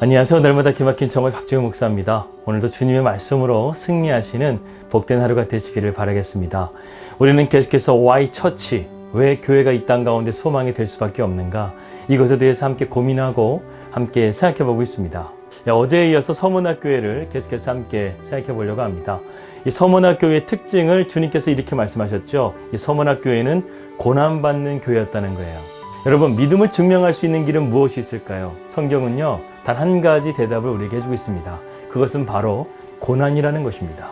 안녕하세요. 날마다 기막힌 정말 박주영 목사입니다. 오늘도 주님의 말씀으로 승리하시는 복된 하루가 되시기를 바라겠습니다. 우리는 계속해서 Why Church, 왜 교회가 이 땅 가운데 소망이 될 수밖에 없는가, 이것에 대해서 함께 고민하고 함께 생각해 보고 있습니다. 어제에 이어서 서문학교회를 계속해서 함께 생각해 보려고 합니다. 이 서문학교회의 특징을 주님께서 이렇게 말씀하셨죠. 이 서문학교회는 고난받는 교회였다는 거예요. 여러분, 믿음을 증명할 수 있는 길은 무엇이 있을까요? 성경은요, 단 한 가지 대답을 우리에게 해주고 있습니다. 그것은 바로 고난이라는 것입니다.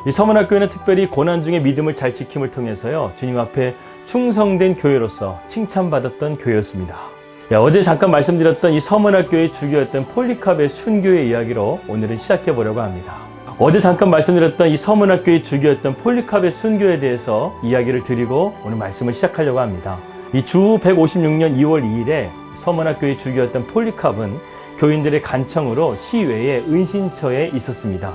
이 서문학교회는 특별히 고난 중에 믿음을 잘 지킴을 통해서요, 주님 앞에 충성된 교회로서 칭찬받았던 교회였습니다. 어제 잠깐 말씀드렸던 이 서문학교의 주교였던 폴리캅의 순교의 이야기로 오늘은 시작해 보려고 합니다. 어제 잠깐 말씀드렸던 이 서문학교의 주교였던 폴리캅의 순교에 대해서 이야기를 드리고 오늘 말씀을 시작하려고 합니다. 이 주 156년 2월 2일에 서문학교의 주교였던 폴리캅은 교인들의 간청으로 시외의 은신처에 있었습니다.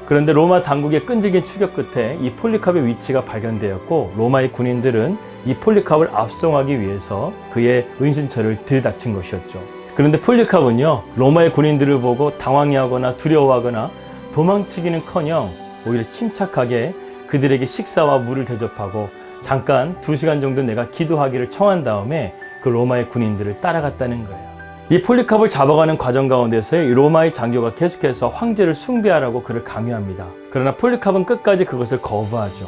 그런데 로마 당국의 끈질긴 추격 끝에 이 폴리캅의 위치가 발견되었고, 로마의 군인들은 이 폴리캅을 압송하기 위해서 그의 은신처를 들이닥친 것이었죠. 그런데 폴리캅은요, 로마의 군인들을 보고 당황해하거나 두려워하거나 도망치기는커녕 오히려 침착하게 그들에게 식사와 물을 대접하고 잠깐 2시간 정도 내가 기도하기를 청한 다음에 그 로마의 군인들을 따라갔다는 거예요. 이 폴리캅을 잡아가는 과정 가운데서 로마의 장교가 계속해서 황제를 숭배하라고 그를 강요합니다. 그러나 폴리캅은 끝까지 그것을 거부하죠.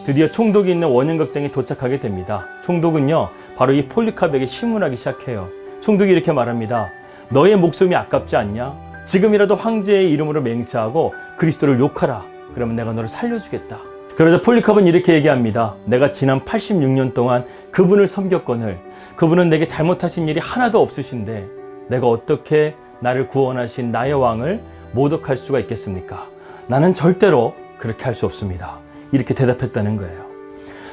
드디어 총독이 있는 원인극장에 도착하게 됩니다. 총독은요, 바로 이 폴리캅에게 신문하기 시작해요. 총독이 이렇게 말합니다. 너의 목숨이 아깝지 않냐? 지금이라도 황제의 이름으로 맹세하고 그리스도를 욕하라. 그러면 내가 너를 살려주겠다. 그러자 폴리캅은 이렇게 얘기합니다. 내가 지난 86년 동안 그분을 섬겼거늘 그분은 내게 잘못하신 일이 하나도 없으신데 내가 어떻게 나를 구원하신 나의 왕을 모독할 수가 있겠습니까? 나는 절대로 그렇게 할 수 없습니다. 이렇게 대답했다는 거예요.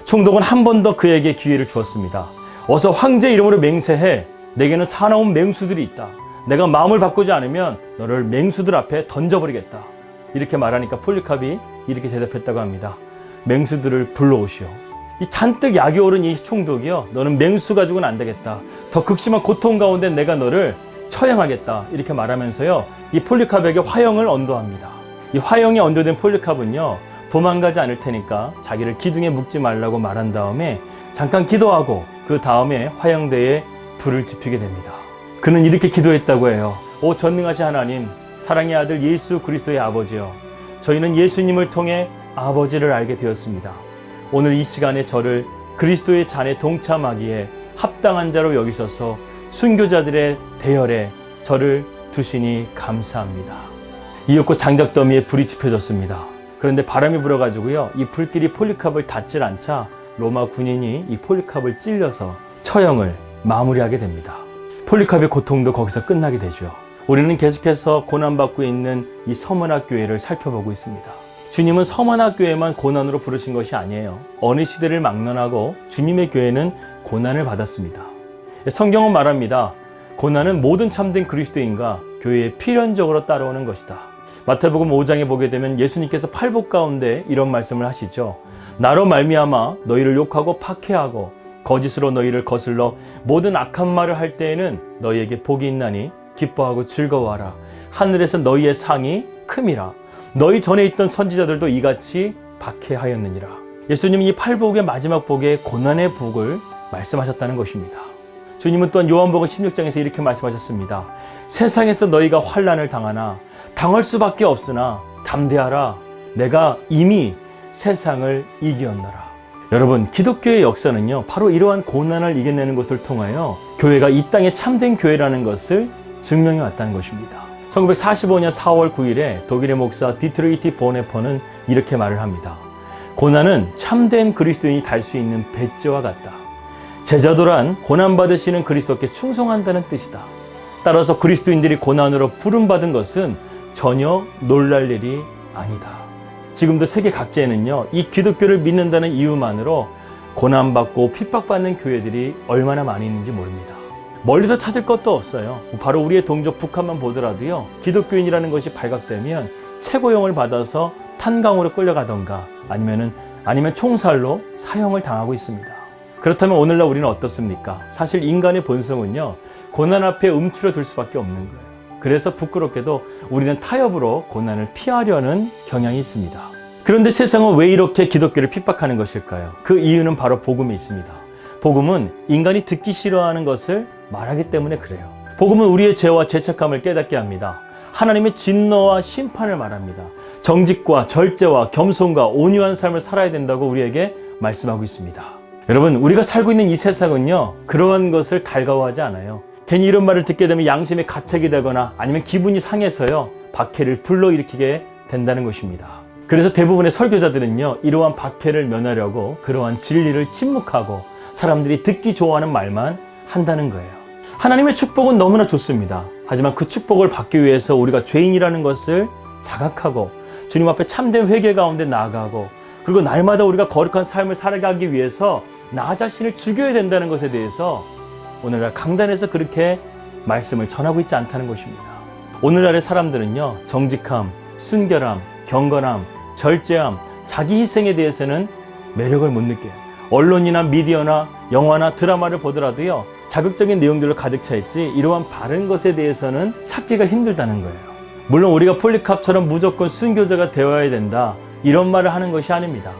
총독은 한 번 더 그에게 기회를 주었습니다. 어서 황제 이름으로 맹세해. 내게는 사나운 맹수들이 있다. 내가 마음을 바꾸지 않으면 너를 맹수들 앞에 던져버리겠다. 이렇게 말하니까 폴리캅이 이렇게 대답했다고 합니다. 맹수들을 불러오시오. 이 잔뜩 약이 오른 이 총독이요, 너는 맹수 가지고는 안 되겠다. 더 극심한 고통 가운데 내가 너를 처형하겠다. 이렇게 말하면서요, 이 폴리캅에게 화형을 언도합니다. 이 화형에 언도된 폴리캅은요, 도망가지 않을 테니까 자기를 기둥에 묶지 말라고 말한 다음에 잠깐 기도하고 그 다음에 화형대에 불을 지피게 됩니다. 그는 이렇게 기도했다고 해요. 오 전능하신 하나님, 사랑의 아들 예수 그리스도의 아버지여, 저희는 예수님을 통해 아버지를 알게 되었습니다. 오늘 이 시간에 저를 그리스도의 잔에 동참하기에 합당한 자로 여기셔서 순교자들의 대열에 저를 두시니 감사합니다. 이윽고 장작더미에 불이 지펴졌습니다. 그런데 바람이 불어가지고요, 이 불길이 폴리캅을 닿질 않자 로마 군인이 이 폴리캅을 찔러서 처형을 마무리하게 됩니다. 폴리캅의 고통도 거기서 끝나게 되죠. 우리는 계속해서 고난받고 있는 이 서문학교회를 살펴보고 있습니다. 주님은 서문학교회만 고난으로 부르신 것이 아니에요. 어느 시대를 막론하고 주님의 교회는 고난을 받았습니다. 성경은 말합니다. 고난은 모든 참된 그리스도인과 교회에 필연적으로 따라오는 것이다. 마태복음 5장에 보게 되면 예수님께서 팔복 가운데 이런 말씀을 하시죠. 나로 말미암아 너희를 욕하고 박해하고 거짓으로 너희를 거슬러 모든 악한 말을 할 때에는 너희에게 복이 있나니 기뻐하고 즐거워하라. 하늘에서 너희의 상이 큼이라. 너희 전에 있던 선지자들도 이같이 박해하였느니라. 예수님이 이 팔복의 마지막 복의 고난의 복을 말씀하셨다는 것입니다. 주님은 또한 요한복음 16장에서 이렇게 말씀하셨습니다. 세상에서 너희가 환난을 당하나 당할 수밖에 없으나 담대하라. 내가 이미 세상을 이기었노라. 여러분, 기독교의 역사는요, 바로 이러한 고난을 이겨내는 것을 통하여 교회가 이 땅에 참된 교회라는 것을 증명해 왔다는 것입니다. 1945년 4월 9일에 독일의 목사 디트리히트 보네퍼는 이렇게 말을 합니다. 고난은 참된 그리스도인이 달 수 있는 배지와 같다. 제자도란 고난받으시는 그리스도께 충성한다는 뜻이다. 따라서 그리스도인들이 고난으로 부름받은 것은 전혀 놀랄 일이 아니다. 지금도 세계 각지에는요, 이 기독교를 믿는다는 이유만으로 고난받고 핍박받는 교회들이 얼마나 많이 있는지 모릅니다. 멀리서 찾을 것도 없어요. 바로 우리의 동족 북한만 보더라도요, 기독교인이라는 것이 발각되면 최고형을 받아서 탄광으로 끌려가던가 아니면 총살로 사형을 당하고 있습니다. 그렇다면 오늘날 우리는 어떻습니까? 사실 인간의 본성은요, 고난 앞에 움츠러들 수밖에 없는 거예요. 그래서 부끄럽게도 우리는 타협으로 고난을 피하려는 경향이 있습니다. 그런데 세상은 왜 이렇게 기독교를 핍박하는 것일까요? 그 이유는 바로 복음에 있습니다. 복음은 인간이 듣기 싫어하는 것을 말하기 때문에 그래요. 복음은 우리의 죄와 죄책감을 깨닫게 합니다. 하나님의 진노와 심판을 말합니다. 정직과 절제와 겸손과 온유한 삶을 살아야 된다고 우리에게 말씀하고 있습니다. 여러분, 우리가 살고 있는 이 세상은요, 그러한 것을 달가워하지 않아요. 괜히 이런 말을 듣게 되면 양심에 가책이 되거나 아니면 기분이 상해서요, 박해를 불러일으키게 된다는 것입니다. 그래서 대부분의 설교자들은요, 이러한 박해를 면하려고 그러한 진리를 침묵하고 사람들이 듣기 좋아하는 말만 한다는 거예요. 하나님의 축복은 너무나 좋습니다. 하지만 그 축복을 받기 위해서 우리가 죄인이라는 것을 자각하고 주님 앞에 참된 회개 가운데 나아가고, 그리고 날마다 우리가 거룩한 삶을 살아가기 위해서 나 자신을 죽여야 된다는 것에 대해서 오늘날 강단에서 그렇게 말씀을 전하고 있지 않다는 것입니다. 오늘날의 사람들은요, 정직함, 순결함, 경건함, 절제함, 자기 희생에 대해서는 매력을 못 느껴요. 언론이나 미디어나 영화나 드라마를 보더라도요, 자극적인 내용들로 가득 차 있지 이러한 바른 것에 대해서는 찾기가 힘들다는 거예요. 물론 우리가 폴리캅처럼 무조건 순교자가 되어야 된다, 이런 말을 하는 것이 아닙니다.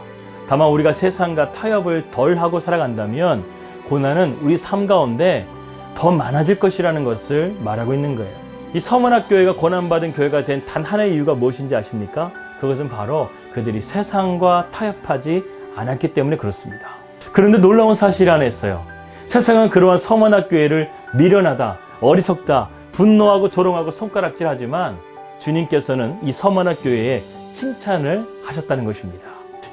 다만 우리가 세상과 타협을 덜 하고 살아간다면 고난은 우리 삶 가운데 더 많아질 것이라는 것을 말하고 있는 거예요. 이 서문학교회가 고난받은 교회가 된 단 하나의 이유가 무엇인지 아십니까? 그것은 바로 그들이 세상과 타협하지 않았기 때문에 그렇습니다. 그런데 놀라운 사실이 하나 있어요. 세상은 그러한 서문학교회를 미련하다, 어리석다, 분노하고 조롱하고 손가락질하지만 주님께서는 이 서문학교회에 칭찬을 하셨다는 것입니다.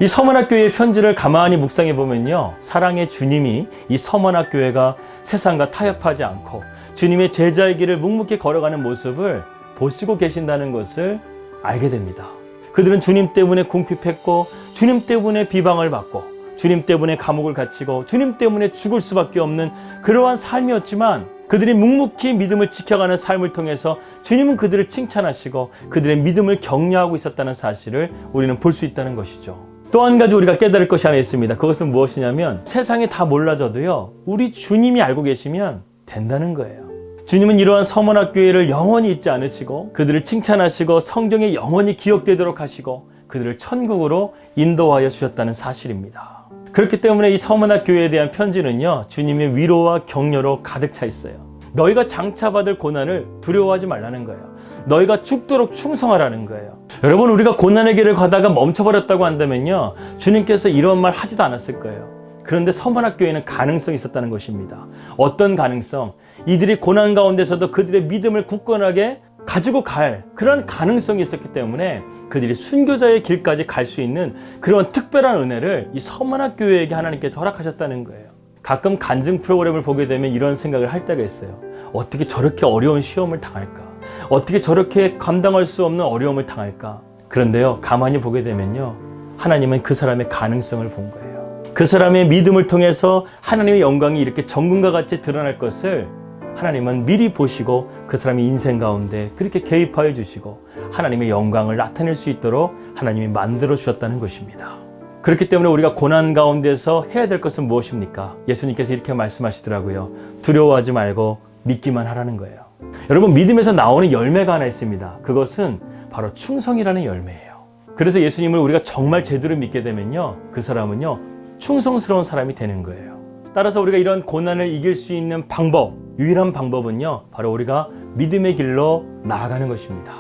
이 서문학교회의 편지를 가만히 묵상해 보면요, 사랑의 주님이 이 서문학교회가 세상과 타협하지 않고 주님의 제자의 길을 묵묵히 걸어가는 모습을 보시고 계신다는 것을 알게 됩니다. 그들은 주님 때문에 궁핍했고, 주님 때문에 비방을 받고, 주님 때문에 감옥을 갇히고, 주님 때문에 죽을 수밖에 없는 그러한 삶이었지만, 그들이 묵묵히 믿음을 지켜가는 삶을 통해서 주님은 그들을 칭찬하시고 그들의 믿음을 격려하고 있었다는 사실을 우리는 볼 수 있다는 것이죠. 또 한 가지 우리가 깨달을 것이 하나 있습니다. 그것은 무엇이냐면, 세상에 다 몰라져도요, 우리 주님이 알고 계시면 된다는 거예요. 주님은 이러한 서문학교회를 영원히 잊지 않으시고 그들을 칭찬하시고 성경에 영원히 기억되도록 하시고 그들을 천국으로 인도하여 주셨다는 사실입니다. 그렇기 때문에 이 서문학교회에 대한 편지는요, 주님의 위로와 격려로 가득 차 있어요. 너희가 장차받을 고난을 두려워하지 말라는 거예요. 너희가 죽도록 충성하라는 거예요. 여러분, 우리가 고난의 길을 가다가 멈춰버렸다고 한다면요, 주님께서 이런 말 하지도 않았을 거예요. 그런데 서문학교회는 가능성이 있었다는 것입니다. 어떤 가능성? 이들이 고난 가운데서도 그들의 믿음을 굳건하게 가지고 갈 그런 가능성이 있었기 때문에 그들이 순교자의 길까지 갈 수 있는 그런 특별한 은혜를 이 서문학교회에게 하나님께서 허락하셨다는 거예요. 가끔 간증 프로그램을 보게 되면 이런 생각을 할 때가 있어요. 어떻게 저렇게 어려운 시험을 당할까? 어떻게 저렇게 감당할 수 없는 어려움을 당할까? 그런데요, 가만히 보게 되면요, 하나님은 그 사람의 가능성을 본 거예요. 그 사람의 믿음을 통해서 하나님의 영광이 이렇게 정금과 같이 드러날 것을 하나님은 미리 보시고 그 사람의 인생 가운데 그렇게 개입하여 주시고 하나님의 영광을 나타낼 수 있도록 하나님이 만들어 주셨다는 것입니다. 그렇기 때문에 우리가 고난 가운데서 해야 될 것은 무엇입니까? 예수님께서 이렇게 말씀하시더라고요. 두려워하지 말고 믿기만 하라는 거예요. 여러분, 믿음에서 나오는 열매가 하나 있습니다. 그것은 바로 충성이라는 열매예요. 그래서 예수님을 우리가 정말 제대로 믿게 되면요, 그 사람은요, 충성스러운 사람이 되는 거예요. 따라서 우리가 이런 고난을 이길 수 있는 방법, 유일한 방법은요, 바로 우리가 믿음의 길로 나아가는 것입니다.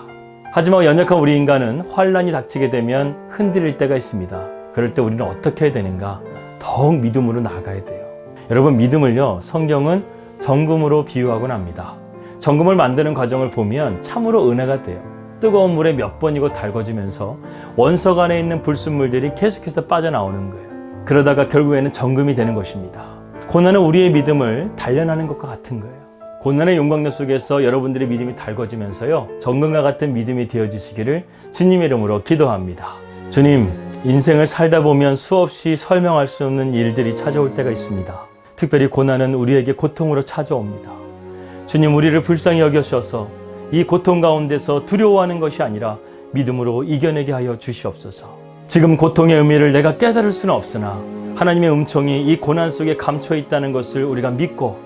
하지만 연약한 우리 인간은 환난이 닥치게 되면 흔들릴 때가 있습니다. 그럴 때 우리는 어떻게 해야 되는가? 더욱 믿음으로 나아가야 돼요. 여러분, 믿음을요, 성경은 정금으로 비유하곤 합니다. 정금을 만드는 과정을 보면 참으로 은혜가 돼요. 뜨거운 물에 몇 번이고 달궈지면서 원석 안에 있는 불순물들이 계속해서 빠져나오는 거예요. 그러다가 결국에는 정금이 되는 것입니다. 고난은 우리의 믿음을 단련하는 것과 같은 거예요. 고난의 용광로 속에서 여러분들의 믿음이 달궈지면서요, 정금과 같은 믿음이 되어지시기를 주님의 이름으로 기도합니다. 주님, 인생을 살다 보면 수없이 설명할 수 없는 일들이 찾아올 때가 있습니다. 특별히 고난은 우리에게 고통으로 찾아옵니다. 주님, 우리를 불쌍히 여겨셔서 이 고통 가운데서 두려워하는 것이 아니라 믿음으로 이겨내게 하여 주시옵소서. 지금 고통의 의미를 내가 깨달을 수는 없으나 하나님의 음성이 이 고난 속에 감춰 있다는 것을 우리가 믿고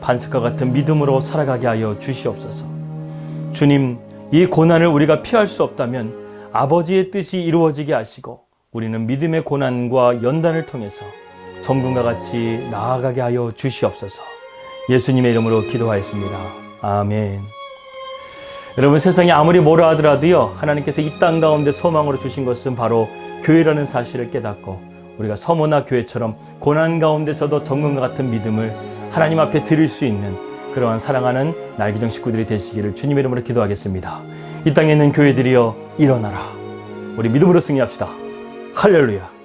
반석과 같은 믿음으로 살아가게 하여 주시옵소서. 주님, 이 고난을 우리가 피할 수 없다면 아버지의 뜻이 이루어지게 하시고 우리는 믿음의 고난과 연단을 통해서 정금과 같이 나아가게 하여 주시옵소서. 예수님의 이름으로 기도하였습니다. 아멘. 여러분, 세상이 아무리 뭐라 하더라도요, 하나님께서 이 땅 가운데 소망으로 주신 것은 바로 교회라는 사실을 깨닫고 우리가 서모나 교회처럼 고난 가운데서도 정금과 같은 믿음을 하나님 앞에 드릴 수 있는 그러한 사랑하는 날기정 식구들이 되시기를 주님의 이름으로 기도하겠습니다. 이 땅에 있는 교회들이여 일어나라. 우리 믿음으로 승리합시다. 할렐루야.